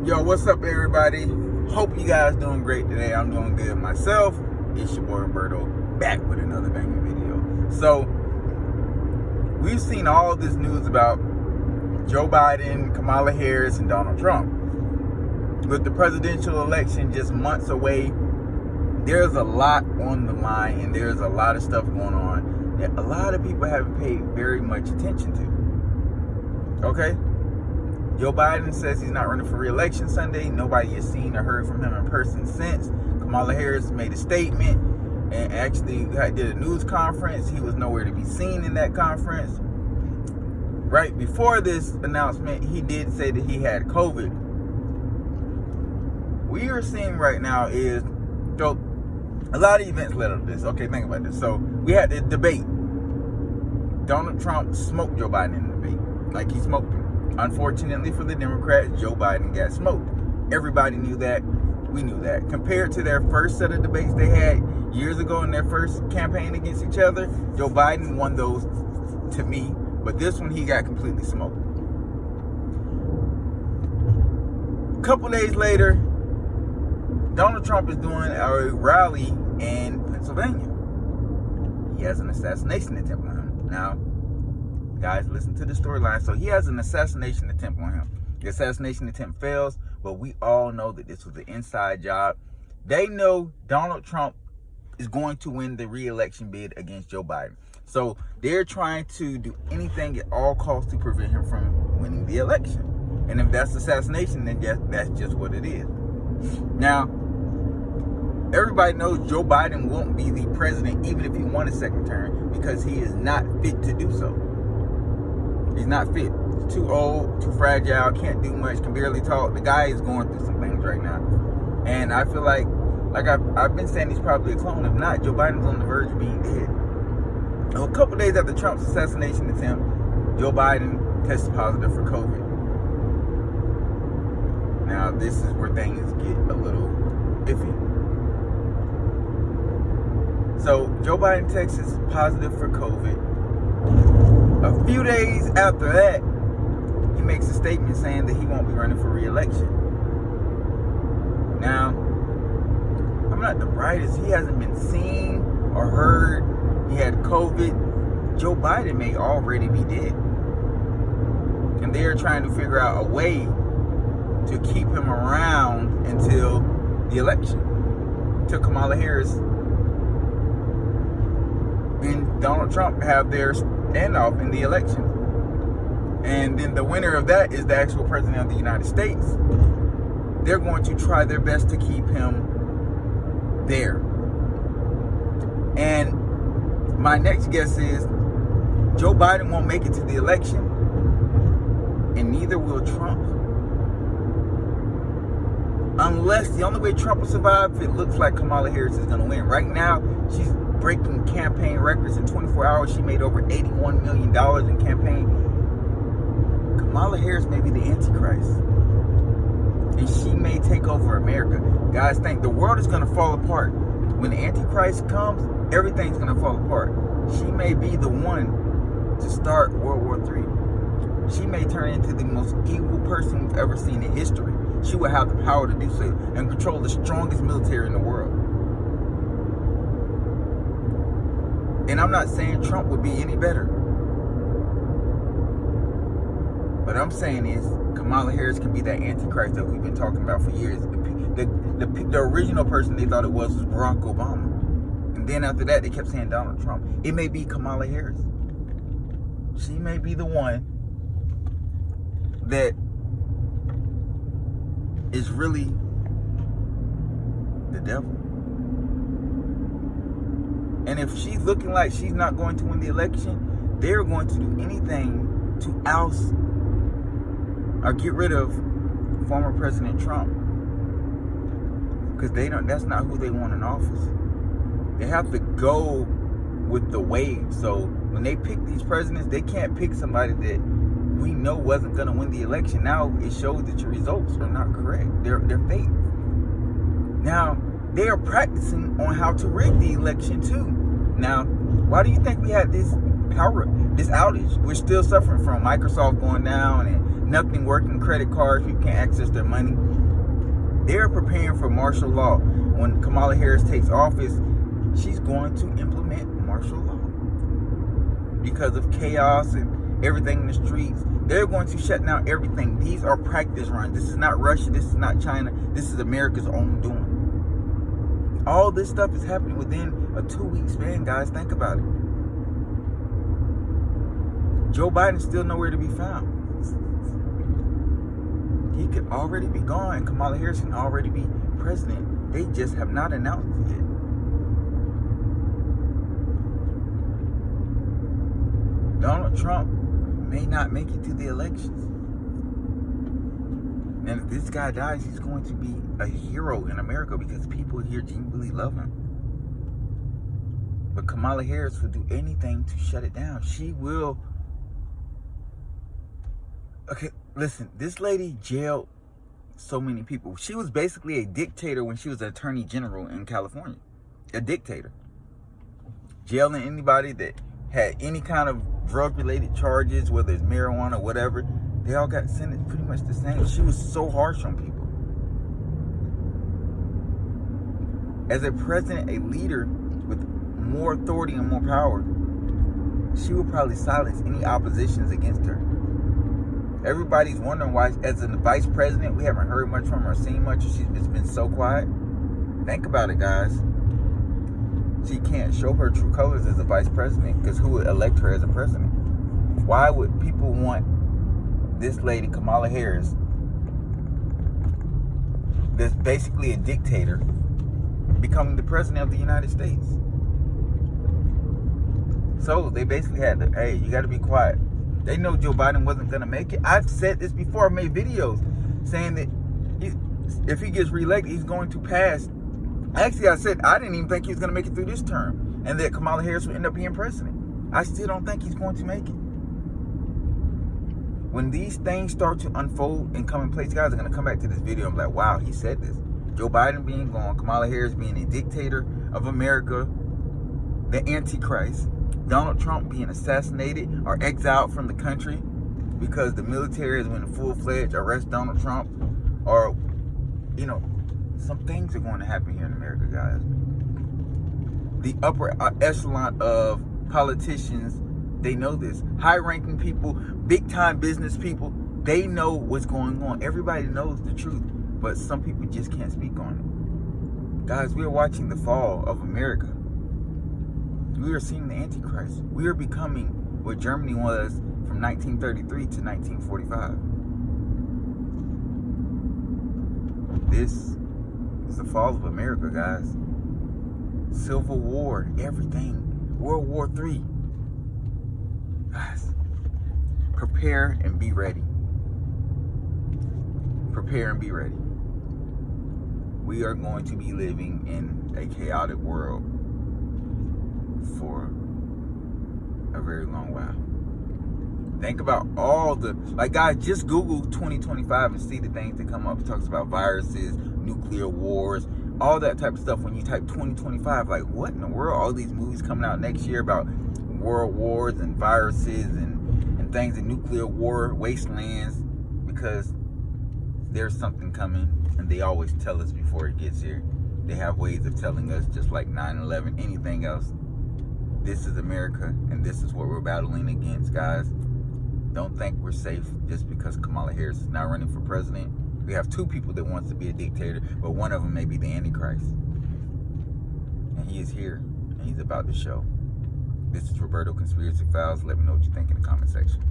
Yo, what's up, everybody? Hope you guys doing great today. I'm doing good myself. It's your boy Roberto, back with another banging video. So, we've seen all this news about Joe Biden, Kamala Harris, and Donald Trump. With the presidential election just months away, there's a lot on the line, and there's a lot of stuff going on that a lot of people haven't paid very much attention to. Okay? Joe Biden says he's not running for re-election Sunday. Nobody has seen or heard from him in person since. Kamala Harris made a statement and actually did a news conference. He was nowhere to be seen in that conference. Right before this announcement, he did say that he had COVID. What we are seeing right now is, so a lot of events led up to this. Okay, think about this. So we had the debate. Donald Trump smoked Joe Biden in the debate. Like, he smoked him. Unfortunately for the Democrats, Joe Biden got smoked. Everybody knew that. We knew that. Compared to their first set of debates they had years ago in their first campaign against each other, Joe Biden won those, to me. But this one, he got completely smoked. A couple days later, Donald Trump is doing a rally in Pennsylvania. He has an assassination attempt on him. Now, guys, listen to the storyline. So he has an assassination attempt on him. The assassination attempt fails, but we all know that this was an inside job. They know Donald Trump is going to win the re-election bid against Joe Biden. So they're trying to do anything at all costs to prevent him from winning the election. And if that's assassination, then that's just what it is. Now, everybody knows Joe Biden won't be the president even if he won a second term, because he is not fit to do so. He's not fit. He's too old, too fragile, can't do much, can barely talk. The guy is going through some things right now. And I feel like I've been saying, he's probably a clone. If not, Joe Biden's on the verge of being dead. Now, a couple days after Trump's assassination attempt, Joe Biden tested positive for COVID. Now, this is where things get a little iffy. So, Joe Biden tests positive for COVID. A few days after that, he makes a statement saying that he won't be running for re-election. Now, I'm not the brightest. He hasn't been seen or heard. He had COVID. Joe Biden may already be dead. And they're trying to figure out a way to keep him around until the election. Until Kamala Harris and Donald Trump have their standoff in the election. And then the winner of that is the actual president of the United States. They're going to try their best to keep him there. And my next guess is Joe Biden won't make it to the election, and neither will Trump. Unless, the only way Trump will survive, if it looks like Kamala Harris is going to win. Right now, she's breaking campaign records. In 24 hours, she made over $81 million in campaign. Kamala Harris may be the Antichrist, and she may take over America. Guys, think the world is going to fall apart. When the Antichrist comes, everything's going to fall apart. She may be the one to start World War III. She may turn into the most evil person we've ever seen in history. She will have the power to do so and control the strongest military in the world. And I'm not saying Trump would be any better. What I'm saying is Kamala Harris can be that Antichrist that we've been talking about for years. The original person they thought it was Barack Obama. And then after that, they kept saying Donald Trump. It may be Kamala Harris. She may be the one that is really the devil. And if she's looking like she's not going to win the election, they're going to do anything to oust or get rid of former President Trump. Because that's not who they want in office. They have to go with the wave. So when they pick these presidents, they can't pick somebody that we know wasn't going to win the election. Now it shows that your results are not correct. They're fake. Now, they are practicing on how to rig the election too. Now, why do you think we had this outage we're still suffering from? Microsoft going down and nothing working, credit cards, people can't access their money. They're preparing for martial law. When Kamala Harris takes office, she's going to implement martial law. Because of chaos and everything in the streets, they're going to shut down everything. These are practice runs. This is not Russia. This is not China. This is America's own doing. All this stuff is happening within a 2-week span, guys. Think about it. Joe Biden's still nowhere to be found. He could already be gone. Kamala Harris can already be president. They just have not announced it yet. Donald Trump may not make it to the elections. And if this guy dies, he's going to be a hero in America because people here genuinely love him. But Kamala Harris will do anything to shut it down. She will. Okay, listen, this lady jailed so many people. She was basically a dictator when she was attorney general in California. A dictator. Jailing anybody that had any kind of drug-related charges, whether it's marijuana or whatever. They all got sentenced pretty much the same. She was so harsh on people. As a president, a leader with more authority and more power, she would probably silence any oppositions against her. Everybody's wondering why, as a vice president, we haven't heard much from her, seen much. She's been so quiet. Think about it, guys. She can't show her true colors as a vice president because who would elect her as a president? Why would people want this lady, Kamala Harris, that's basically a dictator, becoming the president of the United States? So they basically had to, hey, you got to be quiet. They know Joe Biden wasn't going to make it. I've said this before. I've made videos saying that if he gets reelected, he's going to pass. Actually, I said I didn't even think he was going to make it through this term and that Kamala Harris would end up being president. I still don't think he's going to make it. When these things start to unfold and come in place, guys are going to come back to this video and be like, wow, he said this. Joe Biden being gone, Kamala Harris being a dictator of America, the Antichrist, Donald Trump being assassinated or exiled from the country because the military has been full-fledged arrest Donald Trump, or, you know, some things are going to happen here in America, guys. The upper echelon of politicians, they know this. High-ranking people, big-time business people, they know what's going on. Everybody knows the truth, but some people just can't speak on it. Guys, we are watching the fall of America. We are seeing the Antichrist. We are becoming what Germany was from 1933 to 1945. This is the fall of America, guys. Civil War, everything. World War III. Guys, prepare and be ready. Prepare and be ready. We are going to be living in a chaotic world for a very long while. Think about all the, like, guys, just Google 2025 and see the things that come up. It talks about viruses, nuclear wars, all that type of stuff. When you type 2025, like, what in the world? All these movies coming out next year about world wars and viruses and things, and nuclear war, wastelands, because there's something coming, and they always tell us before it gets here. They have ways of telling us, just like 9/11, anything else. This is America, and this is what we're battling against, guys. Don't think we're safe just because Kamala Harris is now running for president. We have two people that wants to be a dictator, but one of them may be the Antichrist. And he is here, and he's about to show. This is Roberto Conspiracy Files. Let me know what you think in the comment section.